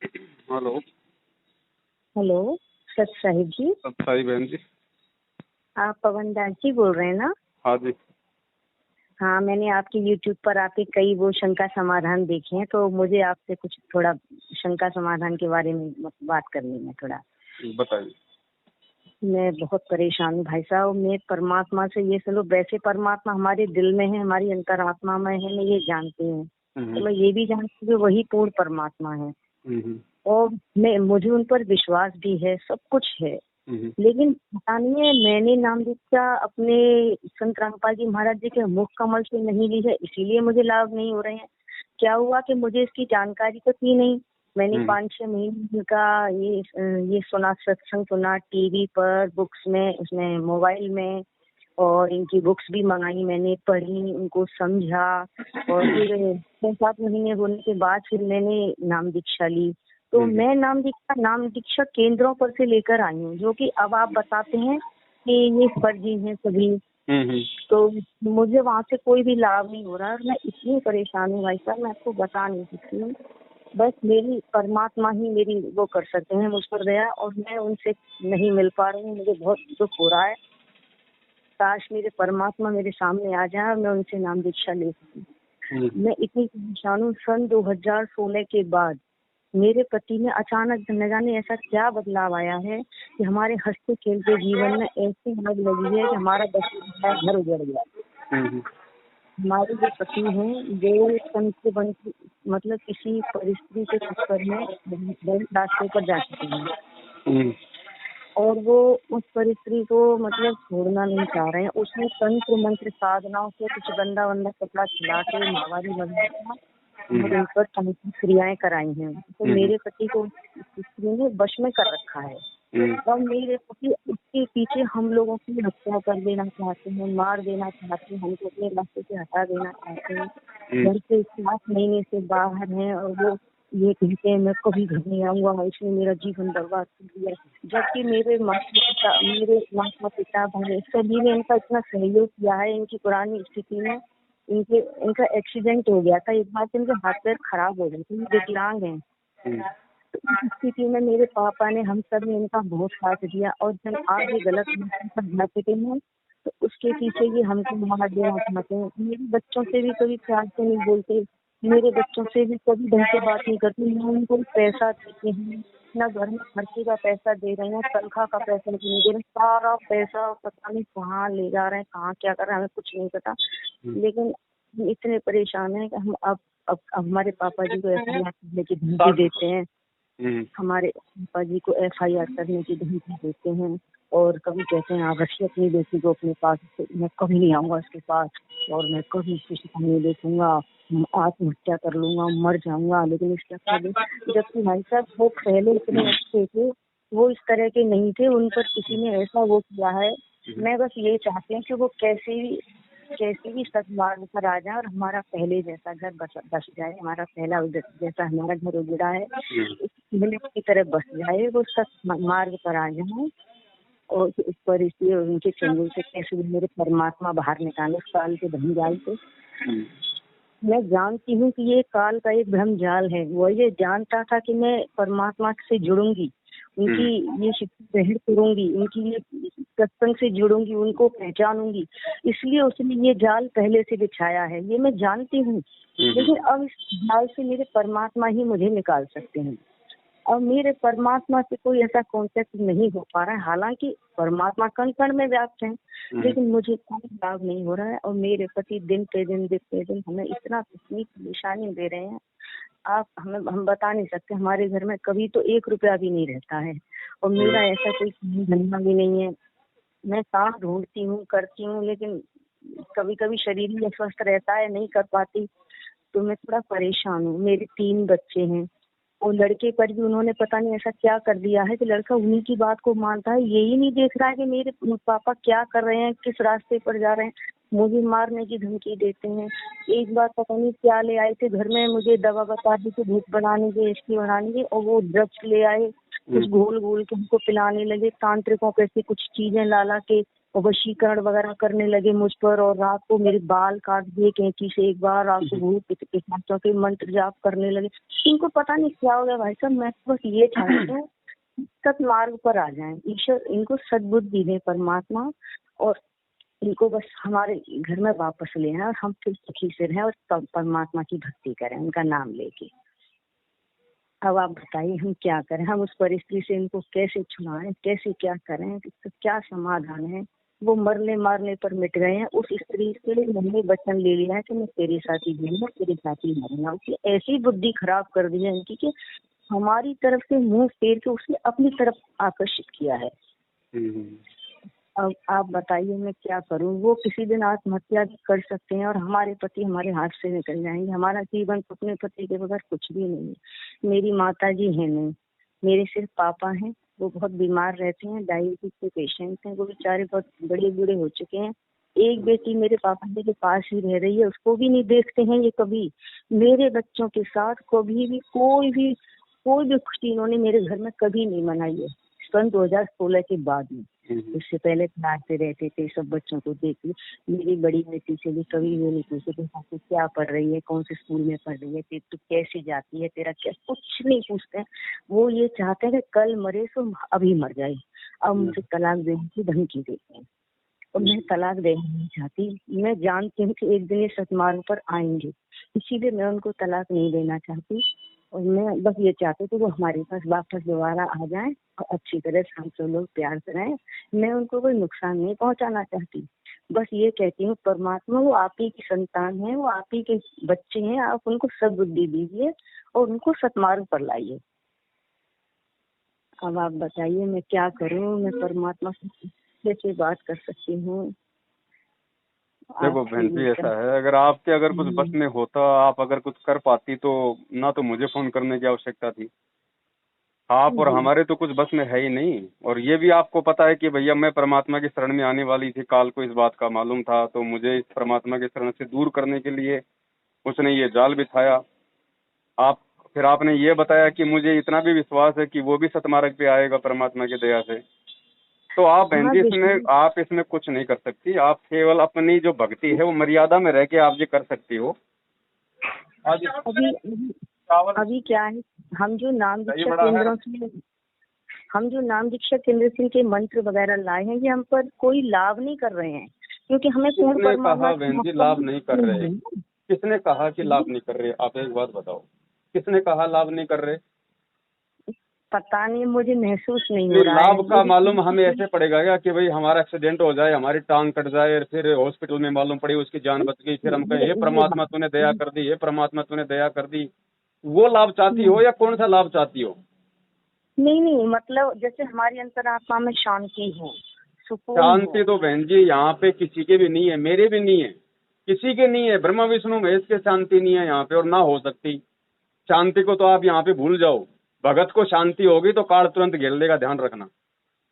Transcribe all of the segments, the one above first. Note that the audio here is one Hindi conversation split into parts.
हेलो। हेलो, सत साहिब जी। सत्साई बहन जी। आप पवन दास जी बोल रहे हैं ना? हाँ जी। हाँ, मैंने आपके YouTube पर आपके कई वो शंका समाधान देखे हैं, तो मुझे आपसे कुछ थोड़ा शंका समाधान के बारे में बात करनी है थोड़ा। बताइए। मैं बहुत परेशान हूँ भाई साहब। मैं परमात्मा से ये चलो, वैसे परमात्मा हमारे दिल में है, हमारी अंतरात्मा में है, मैं ये जानती हूँ। तो मैं ये भी जानती हूँ कि वही पूर्ण परमात्मा है और मुझे उन पर विश्वास भी है, सब कुछ है। लेकिन पता नहीं है, मैंने नाम दीक्षा अपने संत रामपाल जी महाराज जी के मुख कमल से नहीं ली है, इसीलिए मुझे लाभ नहीं हो रहे हैं। क्या हुआ कि मुझे इसकी जानकारी तो थी नहीं। मैंने 5-6 महीने का ये सुना, सत्संग सुना टीवी पर, बुक्स में, उसमें मोबाइल में, और इनकी बुक्स भी मंगाई, मैंने पढ़ी, उनको समझा। और फिर 6-7 महीने होने के बाद फिर मैंने नाम दीक्षा ली। तो मैं नाम दीक्षा केंद्रों पर से लेकर आई हूँ, जो कि अब आप बताते हैं कि ये फर्जी हैं सभी। तो मुझे वहाँ से कोई भी लाभ नहीं हो रहा और मैं इतनी परेशान हूँ भाई साहब, मैं आपको बता नहीं सकती हूँ। बस मेरी परमात्मा ही मेरी वो कर सकते हैं मुझ पर दया, और मैं उनसे नहीं मिल पा रही हूँ। मुझे बहुत दुख हो रहा है। काश मेरे परमात्मा मेरे सामने आ जाए और मैं उनसे नाम दीक्षा ले सकूं। मैं इतनी परेशान हूँ। सन 2016 के बाद मेरे पति में अचानक न जाने ऐसा क्या बदलाव आया है कि हमारे हंसते खेलते जीवन में ऐसी आग लगी है कि हमारा घर उजड़ गया। हमारे जो पति हैं वो तन से बन मतलब किसी परिस्थिति के चक्कर में गलत रास्ते पर जा चुके हैं और वो उस परिस्थिति को मतलब छोड़ना नहीं चाह रहे हैं। उसने तंत्र मंत्र साधनाओं से कुछ गंदा वंदा कपड़ा खिला के मावारी बना और उन पर तंत्र क्रियाएं कराई हैं। तो मेरे पति को स्त्री ने वश में कर रखा है और मेरे पति उसके पीछे हम लोगों की हत्या कर देना चाहते हैं, मार देना चाहते हैं, हमको अपने रास्ते से हटा देना चाहते हैं। घर से 7 महीने से बाहर हैं और वो ये कहते हैं मैं कभी घर नहीं आऊंगा, इसने मेरा जीवन बर्बाद कर दिया। जबकि मेरे माता पिता भाई सभी ने इनका इतना सहयोग किया है। इनकी पुरानी स्थिति में इनका एक्सीडेंट हो गया था, एक बार इनके हाथ पैर खराब हो गए थे, विकलांग हैं। तो इस स्थिति में मेरे पापा ने, हम सब ने इनका बहुत साथ दिया और जब आज ये गलत चुके हैं तो उसके पीछे ये हमको मार देना चाहते हैं। मेरे बच्चों से भी कभी प्यार से नहीं बोलते, मेरे बच्चों से भी कभी ढंग से बात नहीं करती। ना उनको पैसा देते हैं, ना घर में खर्चे का पैसा दे रहे हैं, तनख्वाह का पैसा नहीं दे रहे। सारा पैसा पता नहीं कहाँ ले जा रहे हैं, कहाँ क्या कर रहे हैं, हमें कुछ नहीं पता। लेकिन हम इतने परेशान हैं कि हम अब हमारे पापा जी को FIR करने की धमकी देते हैं। हमारे पापा जी को FIR करने की धमकी देते हैं और कभी कहते हैं आप रखिए अपनी बेटी को अपने पास, मैं कभी नहीं आऊंगा उसके पास और मैं कभी किसी को नहीं देखूंगा, आत्महत्या कर लूंगा, मर जाऊंगा। लेकिन इसके जबकि भाई साहब वो पहले इतने अच्छे थे, वो इस तरह के नहीं थे, उन पर किसी ने ऐसा वो किया है। मैं बस ये चाहती हूँ कि वो कैसे भी सद्मार्ग पर आ जाए और हमारा पहले जैसा घर बस जाए, हमारा पहला जैसा हमारा घर उजड़ा है की तरह बस जाए, वो सत्मार्ग पर आ जाए और इस परिस्थिति उनके चंगुल से कैसे भी मेरे परमात्मा बाहर निकाले उस काल के भ्रमजाल से। मैं जानती हूँ कि ये काल का एक भ्रमजाल है। वो ये जानता था कि मैं परमात्मा से जुड़ूंगी, उनकी ये शिक्षा ग्रहण करूंगी, उनकी ये सत्संग से जुड़ूंगी, उनको पहचानूंगी, इसलिए उसने ये जाल पहले से बिछाया है, ये मैं जानती हूँ। लेकिन अब इस जाल से मेरे परमात्मा ही मुझे निकाल सकते हैं और मेरे परमात्मा से कोई ऐसा कॉन्टेक्ट नहीं हो पा रहा है। हालांकि परमात्मा कण कण में व्याप्त है, लेकिन मुझे कोई लाभ नहीं हो रहा है और मेरे पति दिन पे दिन हमें इतना परेशानी दे रहे हैं। आप हम बता नहीं सकते। हमारे घर में कभी तो 1 रुपया भी नहीं रहता है और मेरा ऐसा कोई धंधा भी नहीं है। मैं काम ढूंढती हूँ, करती हूँ, लेकिन कभी कभी शरीर भी अस्वस्थ रहता है, नहीं कर पाती। तो मैं थोड़ा परेशान हूँ। मेरे 3 बच्चे हैं और लड़के पर भी उन्होंने पता नहीं ऐसा क्या कर दिया है कि लड़का उन्हीं की बात को मानता है। यही नहीं देख रहा है कि मेरे पापा क्या कर रहे हैं, किस रास्ते पर जा रहे हैं। मुझे मारने की धमकी देते हैं। एक बार पता नहीं क्या ले आए थे घर में, मुझे दवा बता दी थी भूख बनाने की, इसकी बनाने की, और वो ड्रग्स ले आए, कुछ घोल घोल के हमको पिलाने लगे। तांत्रिकों कैसे कुछ चीजें ला के और वशीकरण वगैरह करने लगे मुझ पर, और रात को मेरे बाल काट दिए कैंची से एक बार, रात को भूत पिशाचों के मंत्र जाप करने लगे। इनको पता नहीं क्या हो गया भाई साहब। मैं तो बस ये चाहती हूँ सत्मार्ग पर आ जाएं, ईश्वर इनको सद्बुद्धि दे परमात्मा, और इनको बस हमारे घर में वापस ले आए और हम फिर सुखी से रहें और तब परमात्मा की भक्ति करें उनका नाम लेके। अब आप बताइए हम क्या करें, हम उस परिस्थिति से इनको कैसे छुड़ाएं, कैसे क्या करें, इसका क्या समाधान है। वो मरने मारने पर मिट गए हैं। उस स्त्री से मैंने वचन ले लिया है कि मैं तेरे साथ ही जीऊंगा, तेरे साथ ही मरूंगा। उसकी ऐसी बुद्धि खराब कर दी है इनकी कि हमारी तरफ से मुंह फेर के उसने अपनी तरफ आकर्षित किया है। अब आप बताइए मैं क्या करूं। वो किसी दिन आत्महत्या भी कर सकते हैं और हमारे पति हमारे हाथ से निकल जाएंगे। हमारा जीवन तो अपने पति के बगैर कुछ भी नहीं है। मेरी माता जी है नहीं, मेरे सिर्फ पापा हैं, वो बहुत बीमार रहते हैं, डायबिटीज के पेशेंट हैं, वो बेचारे बहुत बड़े बूढ़े हो चुके हैं। एक बेटी मेरे पापा जी के पास ही रह रही है, उसको भी नहीं देखते हैं ये कभी। मेरे बच्चों के साथ कभी भी कोई भी खुशी इन्होंने मेरे घर में कभी नहीं मनाई है, सन 2016 के बाद में। इससे पहले पढ़ाते रहते थे, सब बच्चों को देखते। मेरी बड़ी बेटी से भी कभी वो नहीं पूछते थे क्या पढ़ रही है, कौन से स्कूल में पढ़ रही है, तू कैसे जाती है, तेरा क्या, कुछ नहीं पूछते हैं। वो ये चाहते हैं कि कल मरे तो अभी मर जाए। अब मुझे तलाक देने की धमकी देते हैं और मैं तलाक देना नहीं चाहती। मैं जानती हूँ कि एक दिन ये सतमार्ग पर आएंगे, इसीलिए मैं उनको तलाक नहीं देना चाहती। और मैं बस ये चाहती हूँ कि वो हमारे पास वापस दोबारा आ जाएं और अच्छी तरह से हम सब लोग प्यार से रहें। मैं उनको कोई नुकसान नहीं पहुंचाना चाहती, बस ये कहती हूँ परमात्मा वो आप ही की संतान है, वो आप ही के बच्चे हैं, आप उनको सद्बुद्धि दीजिए और उनको सतमार्ग पर लाइए। अब आप बताइए मैं क्या करूँ, मैं परमात्मा से कैसे बात कर सकती हूँ। देखो बहन जी, ऐसा है, अगर कुछ बस में होता, आप अगर कुछ कर पाती तो ना तो मुझे फोन करने की आवश्यकता थी। आप और हमारे तो कुछ बस में है ही नहीं। और ये भी आपको पता है कि भैया मैं परमात्मा की शरण में आने वाली थी, काल को इस बात का मालूम था, तो मुझे इस परमात्मा की शरण से दूर करने के लिए उसने ये जाल बिछाया। फिर आपने ये बताया कि मुझे इतना भी विश्वास है कि वो भी सतमार्ग पे आएगा परमात्मा की दया से। तो आप बहन जी इसमें कुछ नहीं कर सकती। आप केवल अपनी जो भक्ति है वो मर्यादा में रह के आप ये कर सकती हो। अभी क्या है, हम जो नाम दीक्षा केंद्र के मंत्र वगैरह लाए हैं, ये हम पर कोई लाभ नहीं कर रहे हैं, क्योंकि हमें पूर्ण परमात्मा बहन जी लाभ नहीं कर रहे। किसने कहा कि लाभ नहीं कर रहे? आप एक बात बताओ, किसने कहा लाभ नहीं कर रहे? पता नहीं, मुझे महसूस नहीं हो रहा है। लाभ का मालूम हमें ऐसे पड़ेगा क्या कि भाई हमारा एक्सीडेंट हो जाए, हमारी टांग कट जाए, फिर हॉस्पिटल में मालूम पड़ी उसकी जान बच गई, फिर हम कहें हे परमात्मा तूने दया कर दी, हे परमात्मा तूने दया कर दी। वो लाभ चाहती हो या कौन सा लाभ चाहती हो? नहीं, मतलब जैसे हमारी अंतरात्मा में शांति हो, सुकून। शांति तो बहन जी यहाँ पे किसी के भी नहीं है, मेरे भी नहीं है, किसी के नहीं है। ब्रह्मा विष्णु महेश के शांति नहीं है यहाँ पे और ना हो सकती। शांति को तो आप यहाँ पे भूल जाओ। भगत को शांति होगी तो काल तुरंत घेर लेगा, ध्यान रखना।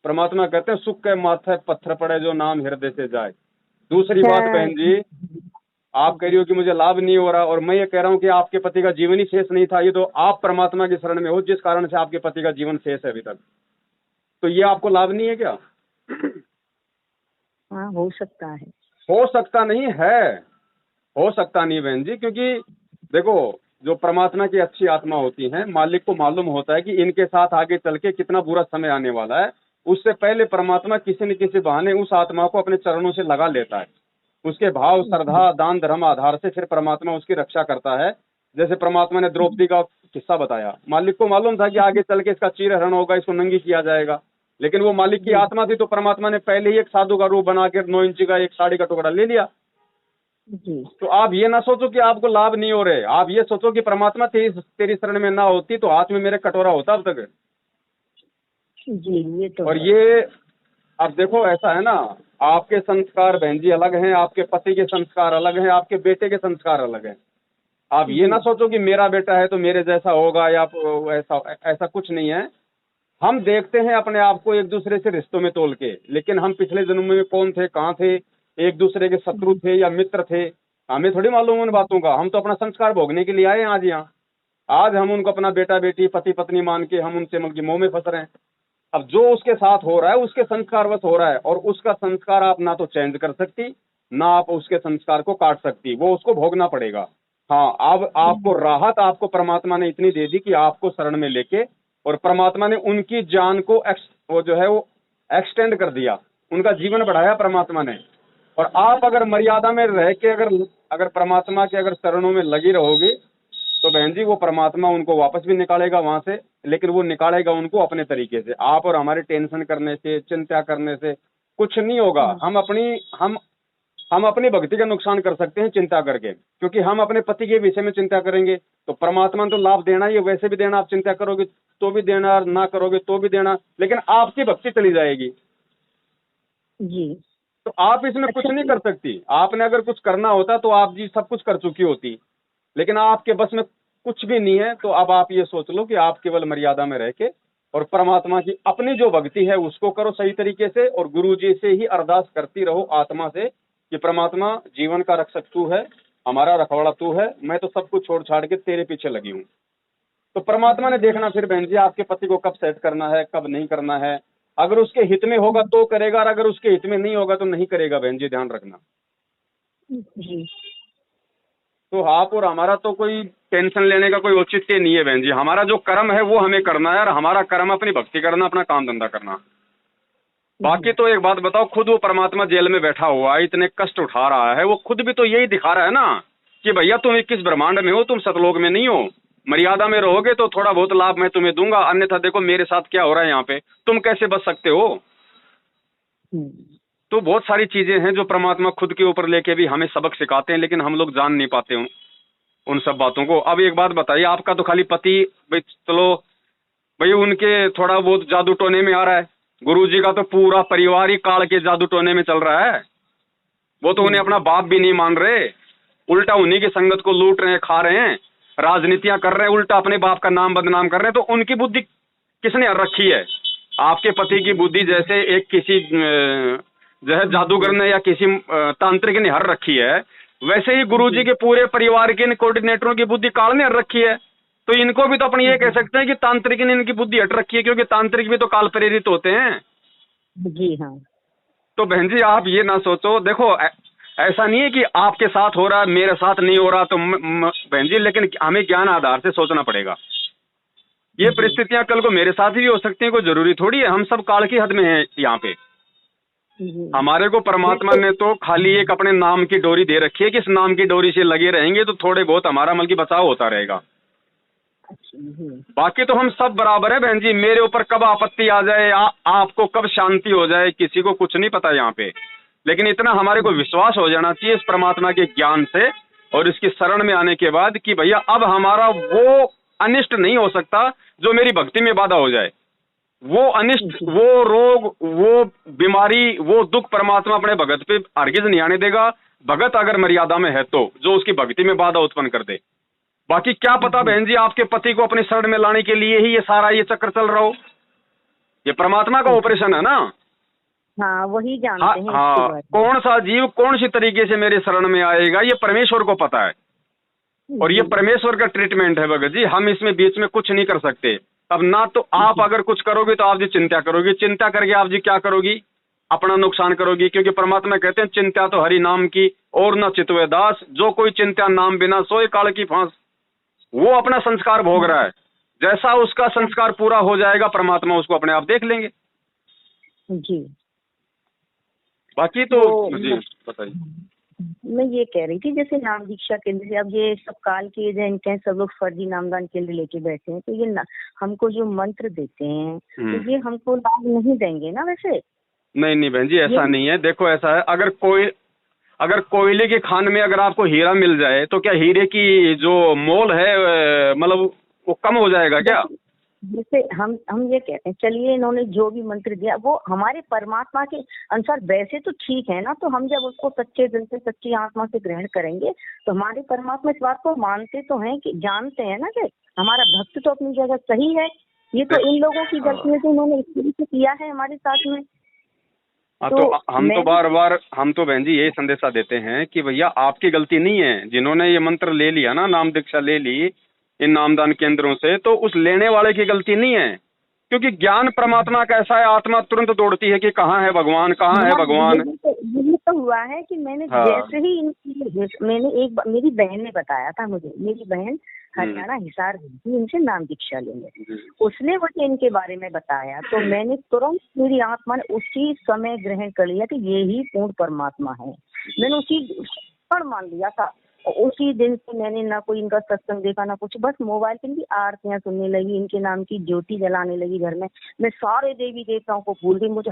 परमात्मा कहते हैं सुख के माथे पत्थर पड़े जो नाम हृदय से जाए। दूसरी बात बहन जी, आप कह रही हो कि मुझे लाभ नहीं हो रहा, और मैं ये कह रहा हूँ कि आपके पति का जीवन ही शेष नहीं था। ये तो आप परमात्मा की शरण में हो जिस कारण से आपके पति का जीवन शेष है अभी तक, तो ये आपको लाभ नहीं है क्या? हाँ, हो सकता है। हो सकता नहीं है, हो सकता नहीं बहन जी, क्योंकि देखो जो परमात्मा की अच्छी आत्मा होती है, मालिक को मालूम होता है कि इनके साथ आगे चल के कितना बुरा समय आने वाला है। उससे पहले परमात्मा किसी न किसी बहाने उस आत्मा को अपने चरणों से लगा लेता है। उसके भाव, श्रद्धा, दान, धर्म आधार से फिर परमात्मा उसकी रक्षा करता है। जैसे परमात्मा ने द्रौपदी का किस्सा बताया, मालिक को मालूम था कि आगे चल के इसका चीरहरण होगा, इसको नंगी किया जाएगा, लेकिन वो मालिक की आत्मा थी तो परमात्मा ने पहले ही एक साधु का रूप बना के 9 इंच का एक साड़ी का टुकड़ा ले लिया। तो आप ये ना सोचो कि आपको लाभ नहीं हो रहे, आप ये सोचो कि परमात्मा तेरी शरण में ना होती तो हाथ में मेरे कटोरा होता अब तक जी। ये तो और ये अब देखो ऐसा है ना, आपके संस्कार बहन जी अलग हैं, आपके पति के संस्कार अलग हैं, आपके बेटे के संस्कार अलग हैं। आप ये ना सोचो कि मेरा बेटा है तो मेरे जैसा होगा या ऐसा कुछ नहीं है। हम देखते हैं अपने आप को एक दूसरे से रिश्तों में तोल के, लेकिन हम पिछले जन्म में कौन थे, कहाँ थे, एक दूसरे के शत्रु थे या मित्र थे, हमें थोड़ी मालूम उन बातों का। हम तो अपना संस्कार भोगने के लिए आए हैं आज यहाँ। आज हम उनको अपना बेटा बेटी पति पत्नी मान के हम उनसे मतलब मोह में फंस रहे हैं। अब जो उसके साथ हो रहा है उसके संस्कारवश हो रहा है, और उसका संस्कार आप ना तो चेंज कर सकती, ना आप उसके संस्कार को काट सकती, वो उसको भोगना पड़ेगा। हाँ, अब आपको राहत आपको परमात्मा ने इतनी दे दी कि आपको शरण में लेके, और परमात्मा ने उनकी जान को वो जो है वो एक्सटेंड कर दिया, उनका जीवन बढ़ाया परमात्मा ने। और आप अगर मर्यादा में रह के अगर परमात्मा के अगर चरणों में लगी रहोगी, तो बहन जी वो परमात्मा उनको वापस भी निकालेगा वहां से, लेकिन वो निकालेगा उनको अपने तरीके से। आप और हमारे टेंशन करने से, चिंता करने से कुछ नहीं होगा। हम अपनी भक्ति का नुकसान कर सकते हैं चिंता करके, क्योंकि हम अपने पति के विषय में चिंता करेंगे तो परमात्मा ने तो लाभ देना ही है, वैसे भी देना, आप चिंता करोगे तो भी देना, ना करोगे तो भी देना, लेकिन आपकी भक्ति चली जाएगी जी। तो आप इसमें कुछ नहीं कर सकती। आपने अगर कुछ करना होता तो आप जी सब कुछ कर चुकी होती, लेकिन आपके बस में कुछ भी नहीं है। तो अब आप ये सोच लो कि आप केवल मर्यादा में रह के और परमात्मा की अपनी जो भक्ति है उसको करो सही तरीके से, और गुरु जी से ही अरदास करती रहो आत्मा से कि परमात्मा जीवन का रक्षक तू है, हमारा रखवाला तू है, मैं तो सब कुछ छोड़ छाड़ के तेरे पीछे लगी हूँ। तो परमात्मा ने देखना फिर बहन जी आपके पति को कब सेट करना है, कब नहीं करना है। अगर उसके हित में होगा तो करेगा, और अगर उसके हित में नहीं होगा तो नहीं करेगा बहन जी, ध्यान रखना। जी। तो आप और हमारा तो कोई टेंशन लेने का कोई औचित्य नहीं है बहन जी। हमारा जो कर्म है वो हमें करना है, और हमारा कर्म अपनी भक्ति करना, अपना काम धंधा करना। बाकी तो एक बात बताओ, खुद वो परमात्मा जेल में बैठा हुआ है, इतने कष्ट उठा रहा है, वो खुद भी तो यही दिखा रहा है ना कि भैया तुम 21 ब्रह्मांड में हो, तुम सतलोक में नहीं हो। मर्यादा में रहोगे तो थोड़ा बहुत लाभ मैं तुम्हें दूंगा, अन्यथा देखो मेरे साथ क्या हो रहा है यहाँ पे, तुम कैसे बच सकते हो। तो बहुत सारी चीजें हैं जो परमात्मा खुद के ऊपर लेके भी हमें सबक सिखाते हैं, लेकिन हम लोग जान नहीं पाते उन सब बातों को। अब एक बात बताइए, आपका तो खाली पति भाई चलो भाई उनके थोड़ा बहुत जादू टोने में आ रहा है, गुरुजी का तो पूरा परिवार ही काल के जादू टोने में चल रहा है। वो तो उन्हें अपना बाप भी नहीं मान रहे, उल्टा उन्हीं की संगत को लूट रहे हैं, खा रहे हैं, राजनीतियां कर रहे हैं, उल्टा अपने बाप का नाम बदनाम कर रहे हैं। तो उनकी बुद्धि किसने हर रखी है? आपके पति की बुद्धि जैसे एक किसी जो है जादूगर ने या किसी तांत्रिक ने हर रखी है, वैसे ही गुरुजी के पूरे परिवार के कोऑर्डिनेटरों की बुद्धि काल ने हर रखी है। तो इनको भी तो अपन ये कह सकते हैं कि तांत्रिक ने इनकी बुद्धि हट रखी है, क्योंकि तांत्रिक भी तो काल प्रेरित होते हैं। जी हाँ। तो बहन जी आप ये ना सोचो, देखो ऐसा नहीं है कि आपके साथ हो रहा है मेरे साथ नहीं हो रहा, तो बहन जी लेकिन हमें ज्ञान आधार से सोचना पड़ेगा। ये परिस्थितियां कल को मेरे साथ भी हो सकती हैं, कोई जरूरी थोड़ी है। हम सब काल की हद में हैं यहाँ पे। हमारे को परमात्मा ने तो खाली एक अपने नाम की डोरी दे रखी है कि इस नाम की डोरी से लगे रहेंगे तो थोड़े बहुत हमारा मल की बचाव होता रहेगा। बाकी तो हम सब बराबर है बहन जी। मेरे ऊपर कब आपत्ति आ जाए, आपको कब शांति हो जाए, किसी को कुछ नहीं पता यहाँ पे। लेकिन इतना हमारे को विश्वास हो जाना चाहिए इस परमात्मा के ज्ञान से और इसकी शरण में आने के बाद कि भैया अब हमारा वो अनिष्ट नहीं हो सकता जो मेरी भक्ति में बाधा हो जाए। वो अनिष्ट, वो रोग, वो बीमारी, वो दुख परमात्मा अपने भगत पे हरगिज नहीं आने देगा। भगत अगर मर्यादा में है तो जो उसकी भक्ति में बाधा उत्पन्न कर दे। बाकी क्या पता बहन जी आपके पति को अपने शरण में लाने के लिए ही ये सारा ये चक्र चल रहा हो। ये परमात्मा का ऑपरेशन है ना। हाँ वही जानते हैं। हाँ, कौन सा जीव कौन सी तरीके से मेरे शरण में आएगा ये परमेश्वर को पता है, और ये परमेश्वर का ट्रीटमेंट है भगत जी। हम इसमें बीच में कुछ नहीं कर सकते। अब ना तो आप अगर कुछ करोगे तो आप जी चिंता करोगी, चिंता करके आप जी क्या करोगी, अपना नुकसान करोगी। क्योंकि परमात्मा कहते हैं चिंता तो हरि नाम की और न चितवे दास, जो कोई चिंता नाम बिना सोए काल की फांस। वो अपना संस्कार भोग रहा है, जैसा उसका संस्कार पूरा हो जाएगा परमात्मा उसको अपने आप देख लेंगे जी। बाकी तो जी बताइए। मैं ये कह रही थी जैसे नाम दीक्षा केंद्र से अब ये सब काल के इनके सब लोग फर्जी नामदान केंद्र लेके बैठे हैं, तो ये हमको जो मंत्र देते हैं तो ये हमको लाभ नहीं देंगे ना वैसे? नहीं नहीं बहन जी ऐसा नहीं है। देखो ऐसा है, अगर कोयले की खान में अगर आपको हीरा मिल जाए तो क्या हीरे की जो मोल है मतलब वो कम हो जाएगा क्या? जैसे हम ये कहते हैं चलिए इन्होंने जो भी मंत्र दिया वो हमारे परमात्मा के अनुसार वैसे तो ठीक है ना, तो हम जब उसको सच्चे दिल से सच्ची आत्मा से ग्रहण करेंगे तो हमारे परमात्मा इस बात को मानते तो हैं कि जानते हैं ना कि हमारा भक्त तो अपनी जगह सही है। ये तो इन लोगों की गलती है जो इन्होंने इस तरीके से किया है हमारे साथ में। तो हम तो बार बार हम तो बहन जी यही संदेशा देते हैं कि भैया आपकी गलती नहीं है। जिन्होंने ये मंत्र ले लिया ना, नाम दीक्षा ले ली इन नामदान केंद्रों से, तो उस लेने वाले की गलती नहीं है। क्योंकि ज्ञान परमात्मा का ऐसा है, आत्मा तुरंत दौड़ती है कि कहाँ है भगवान, कहाँ है भगवान। यही तो हुआ है कि मैंने हाँ। जैसे ही मैंने मेरी बहन ने बताया था मुझे, मेरी बहन हरियाणा हिसार गई थी इनसे नाम दीक्षा लेने, उसने मुझे इनके बारे में बताया, तो मैंने तुरंत, मेरी आत्मा ने उसी समय ग्रहण कर लिया कि ये ही पूर्ण परमात्मा है। मैंने उसी क्षण मान लिया था। उसी दिन से मैंने ना कोई इनका सत्संग देखा ना कुछ, बस मोबाइल पे इनकी आरतियां सुनने लगी, इनके नाम की ज्योति जलाने लगी घर में। मैं सारे देवी देवताओं को भूल गई, मुझे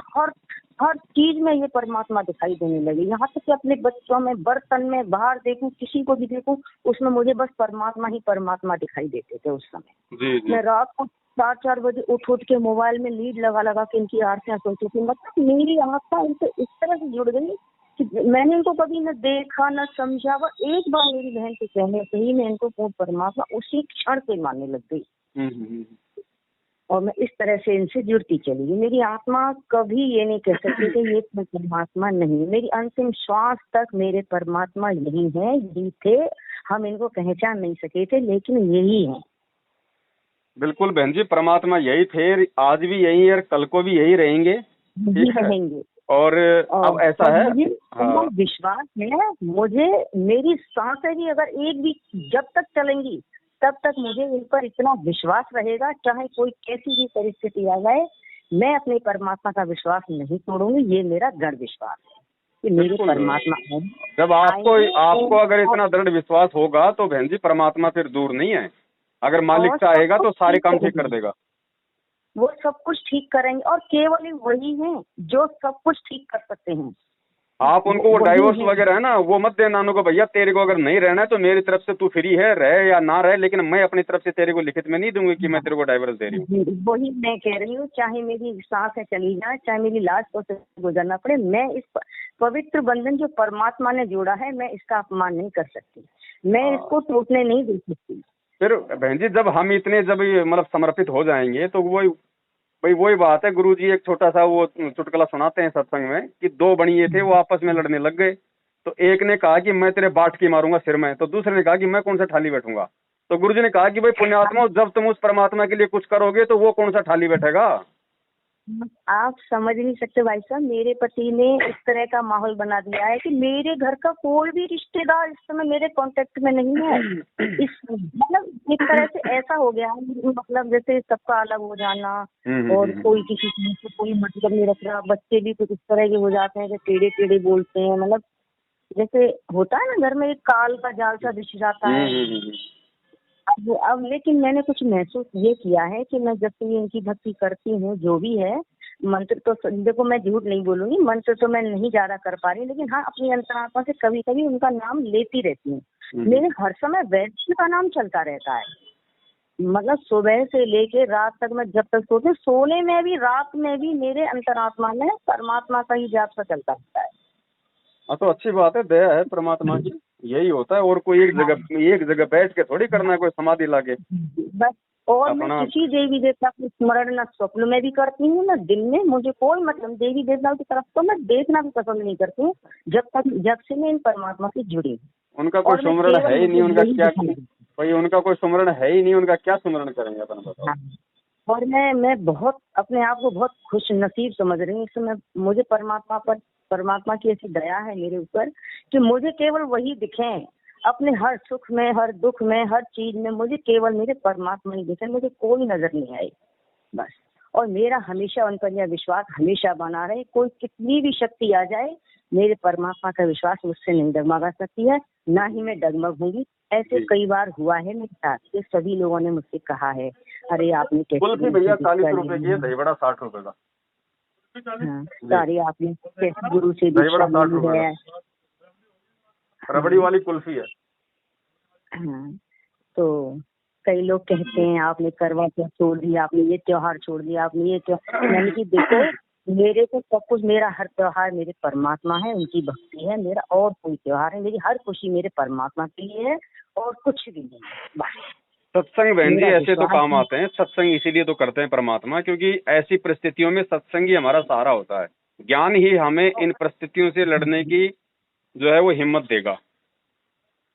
हर चीज में ये परमात्मा दिखाई देने लगी। यहाँ तक कि अपने बच्चों में, बर्तन में, बाहर देखूं, किसी को भी देखूं, उसमें मुझे बस परमात्मा ही परमात्मा दिखाई देते थे उस समय। मैं रात को 4-4 बजे उठ के मोबाइल में लीड लगा के इनकी आरतियां सुनती थी। मतलब मेरी आत्मा इनसे इस तरह से जुड़ गई कि मैंने इनको कभी न देखा न समझा, वो एक बार मेरी बहन के कहने से ही मैं इनको पूर्ण परमात्मा उसी क्षण से मानने लग गई। और मैं इस तरह से इनसे जुड़ती चली गई। मेरी आत्मा कभी ये नहीं कह सकती कि ये परमात्मा नहीं है। मेरी अंतिम श्वास तक मेरे परमात्मा यही है, यही थे। हम इनको पहचान नहीं सके थे, लेकिन यही है। बिल्कुल बहन जी, परमात्मा यही थे, आज भी यही है और कल को भी यही रहेंगे, रहेंगे। और अब ऐसा है, मुझे हाँ, विश्वास है, मुझे मेरी सांसें भी अगर एक भी जब तक चलेंगी तब तक मुझे इन पर इतना विश्वास रहेगा, चाहे कोई कैसी भी परिस्थिति आ जाए, मैं अपने परमात्मा का विश्वास नहीं तोड़ूंगी। ये मेरा दृढ़ विश्वास है कि मेरे परमात्मा है। जब आपको अगर इतना दृढ़ विश्वास होगा तो बहन जी परमात्मा फिर दूर नहीं है। अगर मालिक चाहेगा तो सारे काम ठीक कर देगा, वो सब कुछ ठीक करेंगे, और केवल वही हैं जो सब कुछ ठीक कर सकते हैं। आप उनको वो डाइवोर्स वगैरह है ना, वो मत देना उनको, भैया तेरे को अगर नहीं रहना है तो मेरी तरफ से तू फ्री है, रहे या ना रहे, लेकिन मैं अपनी तरफ से तेरे को लिखित में नहीं दूंगी कि मैं तेरे को डाइवोर्स दे रही हूँ। वही मैं कह रही हूँ, चाहे मेरी सांसें चली जाए, चाहे मेरी लाश को गुजरना पड़े, मैं इस पवित्र बंधन जो परमात्मा ने जोड़ा है, मैं इसका अपमान नहीं कर सकती, मैं इसको टूटने नहीं दे सकती। फिर बहन जी जब हम इतने जब मतलब समर्पित हो जाएंगे तो वही बात है। गुरुजी एक छोटा सा वो चुटकुला सुनाते हैं सत्संग में कि 2 बनिए थे, वो आपस में लड़ने लग गए। तो एक ने कहा कि मैं तेरे बाट की मारूंगा सिर में, तो दूसरे ने कहा कि मैं कौन सा ठाली बैठूंगा। तो गुरुजी ने कहा कि भाई पुण्यात्मा, जब तुम उस परमात्मा के लिए कुछ करोगे तो वो कौन सा ठाली बैठेगा। आप समझ नहीं सकते भाई साहब, मेरे पति ने इस तरह का माहौल बना दिया है कि मेरे घर का कोई भी रिश्तेदार इस समय मेरे कांटेक्ट में नहीं है। इस मतलब एक तरह से ऐसा हो गया, मतलब जैसे सबका अलग हो जाना, और कोई किसी से कोई मतलब नहीं रख रहा। बच्चे भी कुछ इस तरह के हो जाते हैं कि टेढ़े टेढ़े बोलते हैं, मतलब जैसे होता है ना घर में एक काल का जाल सा बिछ जाता है। अब लेकिन मैंने कुछ महसूस ये किया है कि मैं जब से इनकी भक्ति करती हूँ, जो भी है मंत्र, तो देखो मैं झूठ नहीं बोलूंगी, मंत्र तो मैं नहीं ज्यादा कर पा रही, लेकिन हाँ अपनी अंतरात्मा से कभी कभी उनका नाम लेती रहती हूँ। मेरे हर समय वैद्य का नाम चलता रहता है, मतलब सुबह से लेके रात तक, मैं जब तक सोती हूँ, सोने में भी रात में भी मेरे अंतरात्मा में परमात्मा का ही जाप सा चलता रहता है। हाँ तो अच्छी बात है, दया है परमात्मा की, यही होता है। और कोई एक जगह बैठ के थोड़ी करना है, कोई समाधि लाके बस। और मैं किसी देवी देवता को स्मरण न स्वप्न में भी करती हूँ, न दिन में, मुझे कोई मतलब देवी देवताओं की तरफ तो मैं देखना भी पसंद नहीं करती हूँ, जब से मैं इन परमात्मा से जुड़ी। उनका कोई सुमरण है ही नहीं, उनका क्या भाई, उनका कोई सुमरण है ही नहीं, उनका क्या सुमरण करेंगे अपन बताओ। और मैं बहुत अपने आप को बहुत खुश नसीब समझ रही हूँ इस समय। मुझे परमात्मा की ऐसी दया है मेरे ऊपर कि मुझे केवल वही दिखे, अपने हर सुख में, हर दुख में, हर चीज में मुझे केवल मेरे परमात्मा ही दिखे, मुझे कोई नजर नहीं आए बस। और मेरा हमेशा उन पर यह विश्वास हमेशा बना रहे, कोई कितनी भी शक्ति आ जाए, मेरे परमात्मा का विश्वास मुझसे नहीं डगमगा सकती है, ना ही मैं डगमगूंगी। ऐसे कई बार हुआ है मेरे साथ कि सभी लोगों ने मुझसे कहा है, अरे आपने कैसे भैया 40 रुपए की है, दही बड़ा 60 रुपए का। सारी आपने कैसे गुरु से दीक्षा ली है, रबड़ी वाली कुल्फी है। हाँ, तो कई लोग कहते हैं आपने करवा चौथ छोड़ दिया, आपने ये त्योहार छोड़ दिया, आपने ये त्योहार, मैंने कि देखो मेरे को सब कुछ, मेरा हर त्योहार मेरे परमात्मा है, उनकी भक्ति है, मेरा और कोई त्योहार है, मेरी हर खुशी मेरे परमात्मा के लिए है और कुछ भी नहीं बस। सत्संग बहन जी ऐसे तो काम आते हैं, सत्संग इसीलिए तो करते हैं परमात्मा, क्योंकि ऐसी परिस्थितियों में सत्संग ही हमारा सहारा होता है। ज्ञान ही हमें इन परिस्थितियों से लड़ने की जो है वो हिम्मत देगा।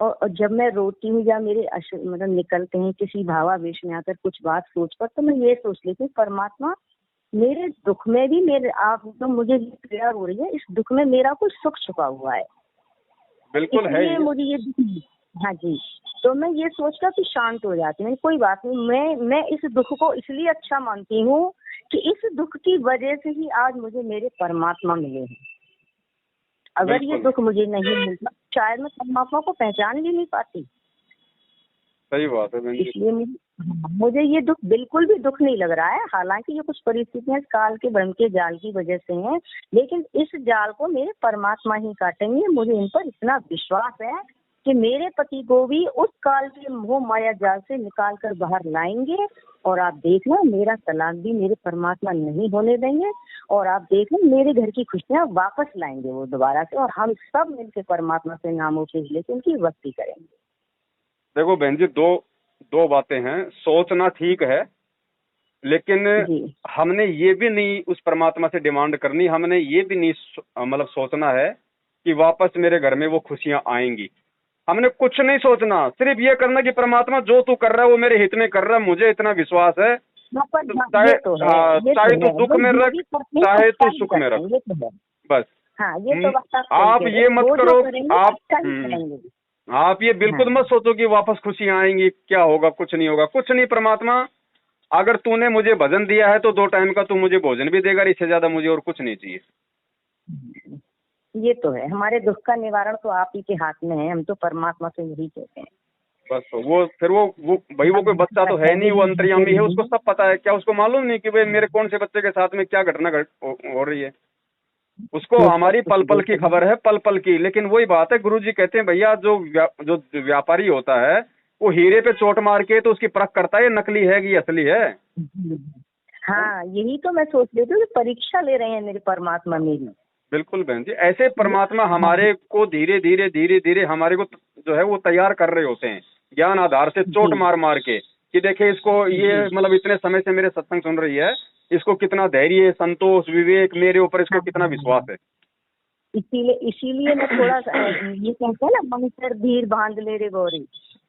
और जब मैं रोती हूँ या मेरे मतलब निकलते हैं किसी भावावेश में आकर कुछ बात सोच कर, तो मैं ये सोच लेती हूँ परमात्मा मेरे दुख में भी मेरे आप तो मुझे पीड़ा हो रही है, इस दुख में मेरा कुछ सुख छुपा हुआ है, बिल्कुल है इसलिए ये। मुझे ये दुख। हाँ जी। तो मैं ये सोचकर कि शांत हो जाती हूँ, कोई बात नहीं, मैं इस दुख को इसलिए अच्छा मानती हूँ कि इस दुख की वजह से ही आज मुझे मेरे परमात्मा मिले हैं। अगर ये बिल्कुल दुख मुझे नहीं मिलता शायद मैं परमात्मा को पहचान भी नहीं पाती। सही बात है बहन जी। इसलिए मुझे ये दुख बिल्कुल भी दुख नहीं लग रहा है। हालांकि ये कुछ परिस्थितियां इस काल के भ्रम के जाल की वजह से हैं, लेकिन इस जाल को मेरे परमात्मा ही काटेंगे। मुझे इन पर इतना विश्वास है कि मेरे पति को भी उस काल के मोह माया जाल से निकाल कर बाहर लाएंगे। और आप देखना मेरा तलाक भी मेरे परमात्मा नहीं होने देंगे, और आप देखना मेरे घर की खुशियां वापस लाएंगे वो दोबारा से, और हम सब मिलकर परमात्मा से नामों के लेकर उनकी भक्ति करेंगे। देखो बहन जी, दो दो बातें हैं। सोचना ठीक है, लेकिन जी हमने ये भी नहीं उस परमात्मा से डिमांड करनी, हमने ये भी नहीं मतलब सोचना है कि वापस मेरे घर में वो खुशियां आएंगी। हमने कुछ नहीं सोचना, सिर्फ ये करना कि परमात्मा जो तू कर रहा है वो मेरे हित में कर रहा है, मुझे इतना विश्वास है। चाहे ये तो है, ये चाहे तो तू है, दुख में जो रख, भी करते हैं चाहे तू अच्छा ही सुख में करते रख, हैं, ये तो है। बस। हाँ ये तो बात आप सही आप कह रहे ये हैं, मत वो जो करो, करेंगे आप अच्छा ही करेंगे। आप ये बिल्कुल हाँ मत सोचो कि वापस खुशियां आएंगी, क्या होगा, कुछ नहीं होगा, कुछ नहीं। परमात्मा, अगर तूने मुझे भजन दिया है तो 2 टाइम का तू मुझे भोजन भी देगा, इससे ज्यादा मुझे और कुछ नहीं चाहिए। ये तो है, हमारे दुख का निवारण तो आप ही के हाथ में है, हम तो परमात्मा से यही कहते हैं। बस तो वो फिर वो भाई वो कोई बच्चा तो है नहीं, वो अंतर्यामी है, उसको सब पता है। क्या उसको मालूम नहीं कि भाई मेरे कौन से बच्चे के साथ में क्या घटना हो रही है? उसको वो सब हमारी कुछ पल पल की देखते हैं। खबर है, पल पल की। लेकिन वही बात है, गुरुजी कहते हैं भैया जो व्यापारी होता है वो हीरे पे चोट मार के तो उसकी परख करता है ये नकली है कि असली है। हाँ यही तो मैं सोच रही थी कि परीक्षा ले रहे हैं मेरे परमात्मा मेरी। बिल्कुल बहन जी, ऐसे परमात्मा हमारे को धीरे धीरे धीरे धीरे हमारे को जो है वो तैयार कर रहे होते हैं, ज्ञान आधार से चोट मार मार के, कि देखिए इसको ये मतलब इतने समय से मेरे सत्संग सुन रही है, इसको कितना धैर्य, संतोष, विवेक, मेरे ऊपर इसको कितना विश्वास है। इसीलिए मैं थोड़ा ये कहते हैं ना, मंत्र धीर बांध ले रे गौरी।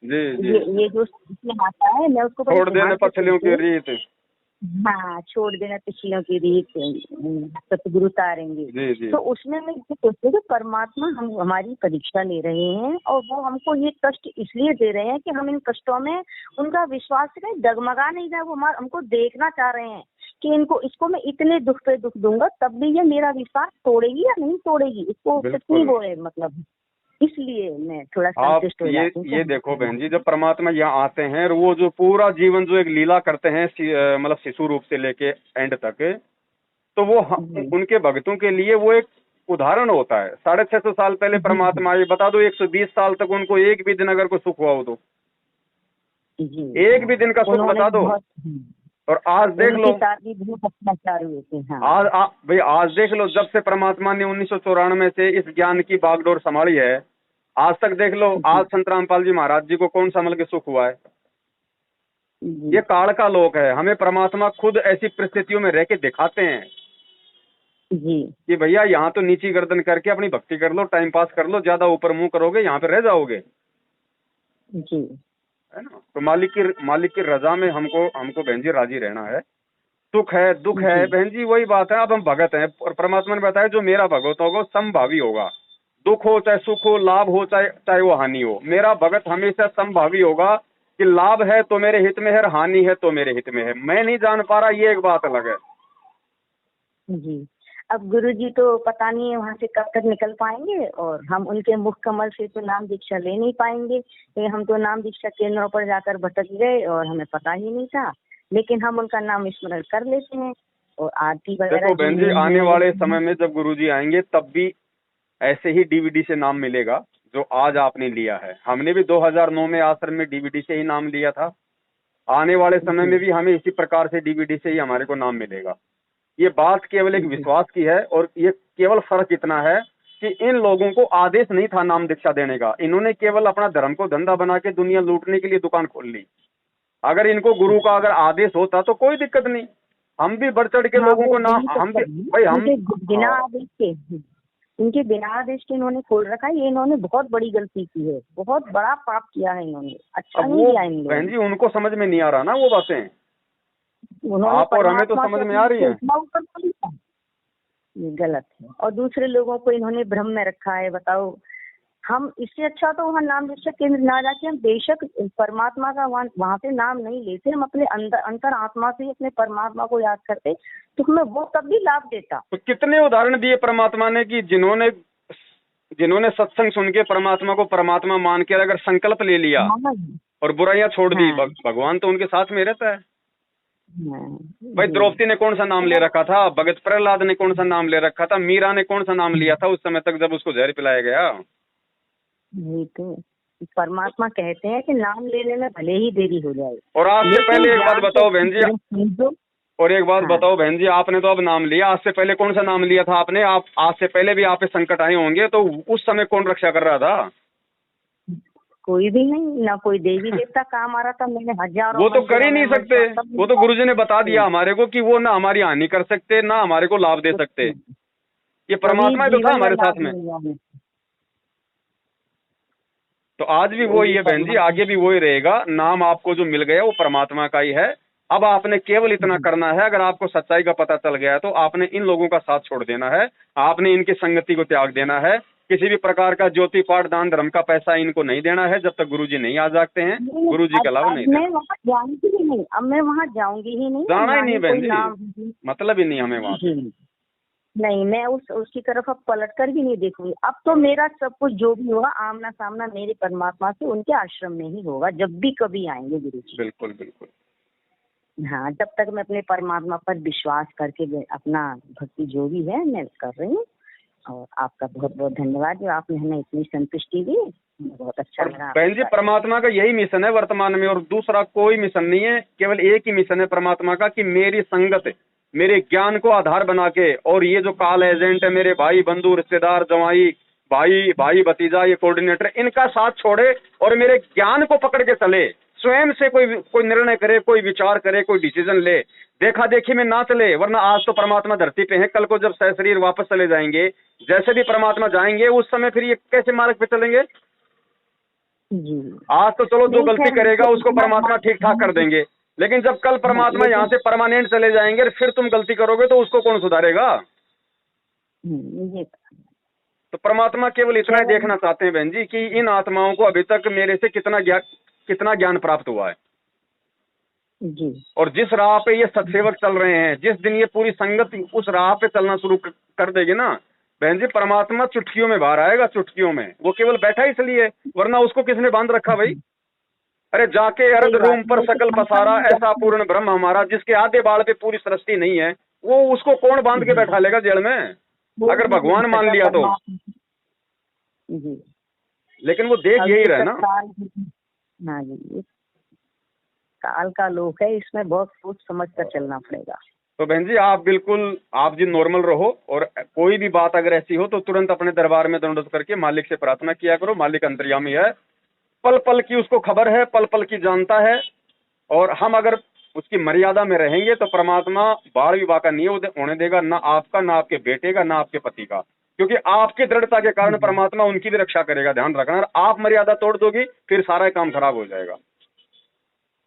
जी जी। ये जो इसमें आता है मैं उसको बड़े छोड़ देने ध्यान से पछलियों सुनती की हूँ। रीत। हाँ छोड़ देना पिछलियों की रीत, सतगुरु तारेंगे। जी जी। तो उसमें मैं ये सोचती हूँ कि परमात्मा हम हमारी परीक्षा ले रहे हैं, और वो हमको ये कष्ट इसलिए दे रहे हैं कि हम इन कष्टों में उनका विश्वास कहीं डगमगा नहीं जाए। वो हमको देखना चाह रहे हैं कि इसको मैं इतने दुख पे दुख दूंगा तब भी ये मेरा विश्वास तोड़ेगी या नहीं तोड़ेगी, इसको कितनी वो है मतलब। इसलिए मैं थोड़ा आप संतुष्ट हो जाती हूँ। ये देखो बहन जी, जब परमात्मा यहाँ आते हैं और वो जो पूरा जीवन जो एक लीला करते हैं मतलब शिशु रूप से लेके एंड तक, तो वो उनके भक्तों के लिए वो एक उदाहरण होता है। 650 साल पहले परमात्मा आए, बता दो 120 साल तक उनको एक भी दिन अगर कोई सुख हुआ हो तो एक भी दिन का सुख बता दो। और आज देख लो, आज भाई आज देख लो, जब से परमात्मा ने 1994 से इस ज्ञान की बागडोर संभाली है, आज तक देख लो, आज संत रामपाल जी महाराज जी को कौन सा मतलब के सुख हुआ है? ये काल का लोक है। हमें परमात्मा खुद ऐसी परिस्थितियों में रह के दिखाते हैं कि भैया यहाँ तो नीची गर्दन करके अपनी भक्ति कर लो, टाइम पास कर लो, ज्यादा ऊपर मुंह करोगे यहाँ पे रह जाओगे, है ना। तो मालिक की रजा में हमको बहन जी राजी रहना है। सुख है दुख है बहन जी, वही बात है। अब हम भगत हैं और परमात्मा ने बताया जो मेरा भगत होगा समभावी होगा। दुख हो चाहे सुख हो, लाभ हो चाहे वो हानि हो, मेरा भगत हमेशा समभावी होगा कि लाभ है तो मेरे हित में है और हानि है तो मेरे हित में है। मैं नहीं जान पा रहा, ये एक बात अलग है जी। अब गुरुजी तो पता नहीं है वहाँ से कब तक निकल पाएंगे, और हम उनके मुख कमल से तो नाम दीक्षा ले नहीं पाएंगे, क्योंकि हम तो नाम दीक्षा केंद्रों पर जाकर भटक गए और हमें पता ही नहीं था। लेकिन हम उनका नाम स्मरण कर लेते हैं और आरती वगैरह। देखो बहन जी, आने वाले समय में जब गुरुजी आएंगे तब भी ऐसे ही डीवीडी से नाम मिलेगा जो आज आपने लिया है। हमने भी 2009 में आश्रम में डीवीडी से ही नाम लिया था। आने वाले समय में भी हमें इसी प्रकार से डीवीडी से ही हमारे को नाम मिलेगा। ये बात केवल एक विश्वास की है, और ये केवल फर्क इतना है कि इन लोगों को आदेश नहीं था नाम दीक्षा देने का। इन्होंने केवल अपना धर्म को धंधा बना के दुनिया लूटने के लिए दुकान खोल ली। अगर इनको गुरु का अगर आदेश होता तो कोई दिक्कत नहीं, हम भी बढ़ चढ़ के लोगों को नाम, हम भी भाई हम बिना आदेश के इनके बिना आदेश के इन्होंने खोल रखा है। ये इन्होंने बहुत बड़ी गलती की है, बहुत बड़ा पाप किया है इन्होंने, अच्छा अब नहीं वो किया इन बहन लोगों जी उनको समझ में नहीं आ रहा ना वो बातें, ने। उन्होंने आप और हमें तो परमात्मा समझ से में आ अपनी रही हैं। चेतना ऊपर कर लिया। ये गलत है, और दूसरे लोगों को इन्होंने भ्रम में रखा है। बताओ, हम इससे अच्छा तो वहाँ नाम दीक्षा केंद्र ना जाके हम बेशक परमात्मा का वहाँ पे नाम नहीं लेते, हम अपने अंतर आत्मा से ही अपने परमात्मा को याद करते, तो हमें वो तब भी लाभ देता। तो कितने उदाहरण दिए परमात्मा ने कि जिन्होंने जिन्होंने सत्संग सुन के परमात्मा को परमात्मा मान के अगर संकल्प ले लिया हाँ और बुराइयां छोड़ दी, हाँ भगवान तो उनके साथ में रहता है। हाँ भाई जी। द्रौपदी ने कौन सा नाम ले रखा था, भगत प्रहलाद ने कौन सा नाम ले रखा था, मीरा ने कौन सा नाम लिया था उस समय तक जब उसको जहर पिलाया गया। यही तो परमात्मा कहते हैं कि नाम लेने में भले ही देरी हो जाए, और आज से लेकिन पहले एक बात ज्ञान बताओ से बहन जी, समझो। और एक बात हाँ, बताओ बहन जी, आपने तो अब नाम लिया, आज से पहले कौन सा नाम लिया था आपने? आप आज से पहले भी आप पे संकट आए होंगे, तो उस समय कौन रक्षा कर रहा था? कोई भी नहीं, ना कोई देवी देवता काम आ रहा था। मैंने हजारों वो तो कर ही मंदिरों में नहीं सकते। वो तो गुरुजी ने बता दिया हमारे को कि वो ना हमारी हानि कर सकते ना हमारे को लाभ दे सकते। ये परमात्मा ही तो था जीवन में हमारे लाभ साथ में। मिल जाए। तो आज भी वही है बहन जी, आगे भी वही रहेगा। नाम आपको जो मिल गया वो परमात्मा का ही है। अब आपने केवल इतना करना है, अगर आपको सच्चाई का पता चल गया है तो आपने इन लोगों का साथ छोड़ देना है, आपने इनकी संगति को त्याग देना है। किसी भी प्रकार का ज्योति पाठ दान धर्म का पैसा इनको नहीं देना है जब तक गुरुजी नहीं आ जाते हैं। गुरुजी के अलावा नहीं मैं देना। वहाँ जाऊंगी ही नहीं, अब मैं वहाँ जाऊंगी ही नहीं, जाना ही ना नहीं ही बहन कोई नाम। जी, मतलब ही नहीं हमें वहाँ पे। जी नहीं, मैं उसकी तरफ अब पलट कर भी नहीं देखूंगी। अब तो मेरा सब कुछ जो भी होगा आमना सामना मेरे परमात्मा से उनके आश्रम में ही होगा, जब भी कभी आएंगे गुरुजी। बिल्कुल बिल्कुल। हाँ, जब तक मैं अपने परमात्मा पर विश्वास करके अपना भक्ति जो भी है मैं कर रही हूँ। और आपका बहुत बहुत धन्यवाद जो आपने हमें इतनी संतुष्टि दी, बहुत अच्छा और लगा। बहन जी परमात्मा का यही मिशन है वर्तमान में, और दूसरा कोई मिशन नहीं है। केवल एक ही मिशन है परमात्मा का कि मेरी संगत, मेरे ज्ञान को आधार बना के, और ये जो काल एजेंट है, मेरे भाई बंधु रिश्तेदार जवाई भाई भाई भतीजा, ये कोऑर्डिनेटर, इनका साथ छोड़े और मेरे ज्ञान को पकड़ के चले। स्वयं से कोई निर्णय करे, कोई विचार करे, कोई डिसीजन ले, देखा देखी में ना चले। वरना आज तो परमात्मा धरती पे है, कल को जब सशरीर वापस चले जाएंगे, जैसे भी परमात्मा जाएंगे उस समय फिर ये कैसे मार्ग पे चलेंगे? जी आज तो चलो जो नहीं, गलती खैर करेगा मुझे उसको इतना परमात्मा ठीक ठाक कर देंगे, लेकिन जब कल परमात्मा यहाँ से परमानेंट चले जाएंगे फिर तुम गलती करोगे तो उसको कौन सुधारेगा? ये तो परमात्मा केवल इतना ही देखना चाहते हैं बहन जी कि इन आत्माओं को अभी तक मेरे से कितना ज्ञान प्राप्त हुआ है। जी और जिस राह पे ये सत्सेवक चल रहे हैं, जिस दिन ये पूरी संगत उस राह पे चलना शुरू कर देगी ना बहन जी, परमात्मा चुटकियों में बाहर आएगा, चुटकियों में। वो केवल बैठा इसलिए, वरना उसको किसने बांध रखा भाई? अरे जाके अर्ध रूम पर सकल पसारा, ऐसा पूर्ण ब्रह्म हमारा, जिसके आधे बाल पे पूरी सृष्टि नहीं है, वो उसको कौन बांध के बैठा लेगा जेल में? अगर भगवान मान लिया तो। जी लेकिन वो देख यही रहे ना। हाँ जी, काल का लोक है, इसमें बहुत सोच समझ कर चलना पड़ेगा। तो बहन जी आप बिल्कुल, आप जी नॉर्मल रहो, और कोई भी बात अगर ऐसी हो तो तुरंत अपने दरबार में दंडोत करके मालिक से प्रार्थना किया करो। मालिक अंतर्यामी है, पल पल की उसको खबर है, पल पल की जानता है। और हम अगर उसकी मर्यादा में रहेंगे तो परमात्मा बाल विवाह का नहीं होने देगा, ना आपका, ना आपके बेटे का, ना आपके पति का। क्योंकि आपकी दृढ़ता के कारण परमात्मा उनकी भी रक्षा करेगा, ध्यान रखना। और आप मर्यादा तोड़ दोगी फिर सारा काम खराब हो जाएगा।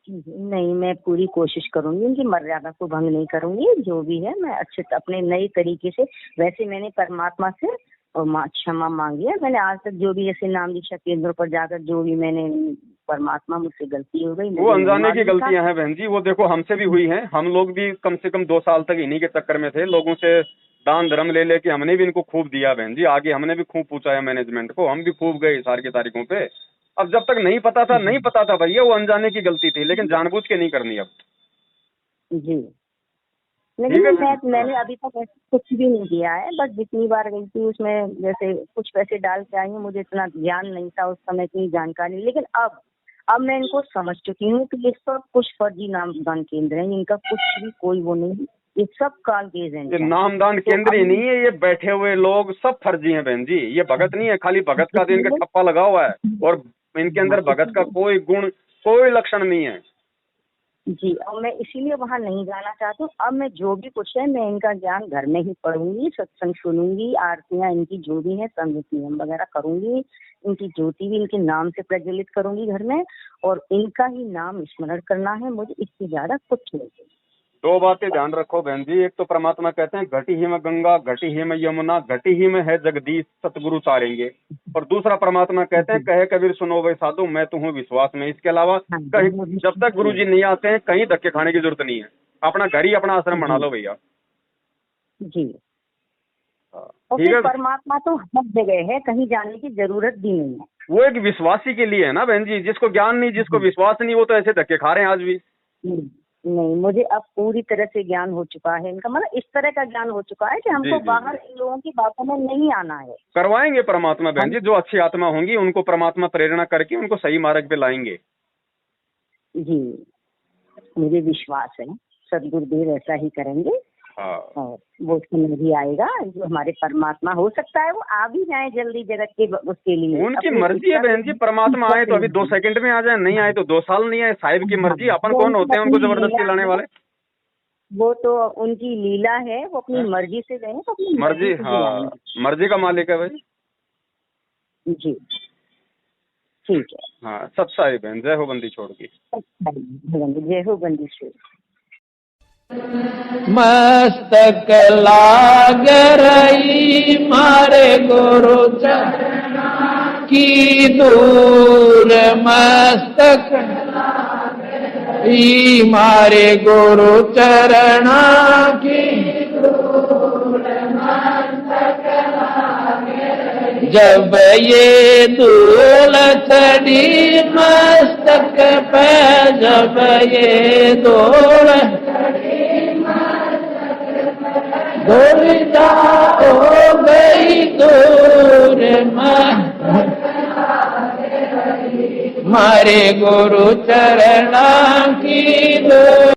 नहीं, मैं पूरी कोशिश करूंगी, उनकी मर्यादा को भंग नहीं करूंगी। जो भी है मैं अच्छे अपने नए तरीके से, वैसे मैंने परमात्मा से और क्षमा मांगी है। मैंने आज तक जो भी ऐसे नाम दीक्षा केंद्रों पर जाकर जो भी मैंने, परमात्मा मुझसे गलती हो गई, वो अनजाने की गलतियां हैं बहन जी। वो देखो हमसे भी हुई हैं, हम लोग भी कम से कम 2 साल तक इन्हीं के चक्कर में थे। लोगों से दान धर्म ले लेके हमने भी इनको खूब दिया बहन जी, आगे हमने भी खूब पूछा मैनेजमेंट को, हम भी खूब गए सार की तारीखों पे। अब जब तक नहीं पता था, नहीं पता था भैया, वो अनजाने की गलती थी, लेकिन जानबूझ के नहीं करनी अब। जी लेकिन मैंने अभी तक कुछ भी नहीं किया है, बस जितनी बार गई थी उसमें जैसे कुछ पैसे डाल के आई हूँ। मुझे इतना ज्ञान नहीं था उस समय, इतनी जानकारी, लेकिन अब मैं इनको समझ चुकी हूँ कि ये सब कुछ फर्जी नामदान केंद्र है, इनका कुछ भी कोई वो नहीं, ये सब काल के एजेंट ये नामदान केंद्र ही नहीं है, ये बैठे हुए लोग सब फर्जी हैं बहन जी। ये भगत नहीं है, खाली भगत का दिन का ठप्पा लगा हुआ है, और इनके अंदर भगत का कोई गुण, कोई लक्षण नहीं है। जी, और मैं इसीलिए वहाँ नहीं जाना चाहती हूँ। अब मैं जो भी कुछ है मैं इनका ज्ञान घर में ही पढ़ूंगी, सत्संग सुनूंगी, आरतियाँ इनकी जो भी है संगीत नियम वगैरह करूंगी, इनकी ज्योति भी इनके नाम से प्रज्वलित करूंगी घर में, और इनका ही नाम स्मरण करना है मुझे, इससे ज्यादा कुछ नहीं। दो बातें ध्यान रखो बहन जी। एक तो परमात्मा कहते हैं घटी ही में गंगा, घटी ही में यमुना, घटी ही में है जगदीश, सतगुरु तारेंगे। और दूसरा परमात्मा कहते हैं कहे कबीर सुनो वे साधु मैं तो हूँ विश्वास में। इसके अलावा कहीं जब तक गुरु जी नहीं आते हैं कहीं धक्के खाने की जरूरत नहीं है। अपना घर ही अपना आश्रम बना लो भैया जी। और ठीक फिर है। परमात्मा तो हर जगह है, कहीं जाने की जरूरत भी नहीं है। वो एक विश्वासी के लिए है ना बहन जी। जिसको ज्ञान नहीं, जिसको विश्वास नहीं, वो तो ऐसे धक्के खा रहे हैं आज भी। नहीं, मुझे अब पूरी तरह से ज्ञान हो चुका है इनका, मतलब इस तरह का ज्ञान हो चुका है कि हमको बाहर इन लोगों की बातों में नहीं आना है। करवाएंगे परमात्मा बहन जी। जो अच्छी आत्मा होंगी उनको परमात्मा प्रेरणा करके उनको सही मार्ग पे लाएंगे। जी, मुझे विश्वास है सदगुरुदेव ऐसा ही करेंगे। हाँ। और वो समय भी आएगा जो हमारे परमात्मा हो सकता है वो आ भी जाए जल्दी जगत के उसके लिए। उनकी मर्जी है बहन जी। परमात्मा आए तो अभी 2 सेकंड में आ जाए, नहीं आए तो 2 साल नहीं आए, साहिब की मर्जी। अपन कौन होते हैं उनको जबरदस्ती लाने वाले। वो तो उनकी लीला है, वो अपनी मर्जी से गए तो अपनी मर्जी। हाँ, मर्जी का मालिक है भाई। जी ठीक है। हाँ, सत साहिब बहन। जय हो बंदी छोड़ की। जय हो बंदी छोड़। मस्तक लाग रही मारे गुरु चरणा की दूर, मस्तक लाग मारे गुरु चरणा की दूर, मस्तक लाग रही। जब ये धूल चढ़ी मस्तक पे, जब ये धूल दुविधा हो गई दूर, मारे गुरु चरणा की दूर।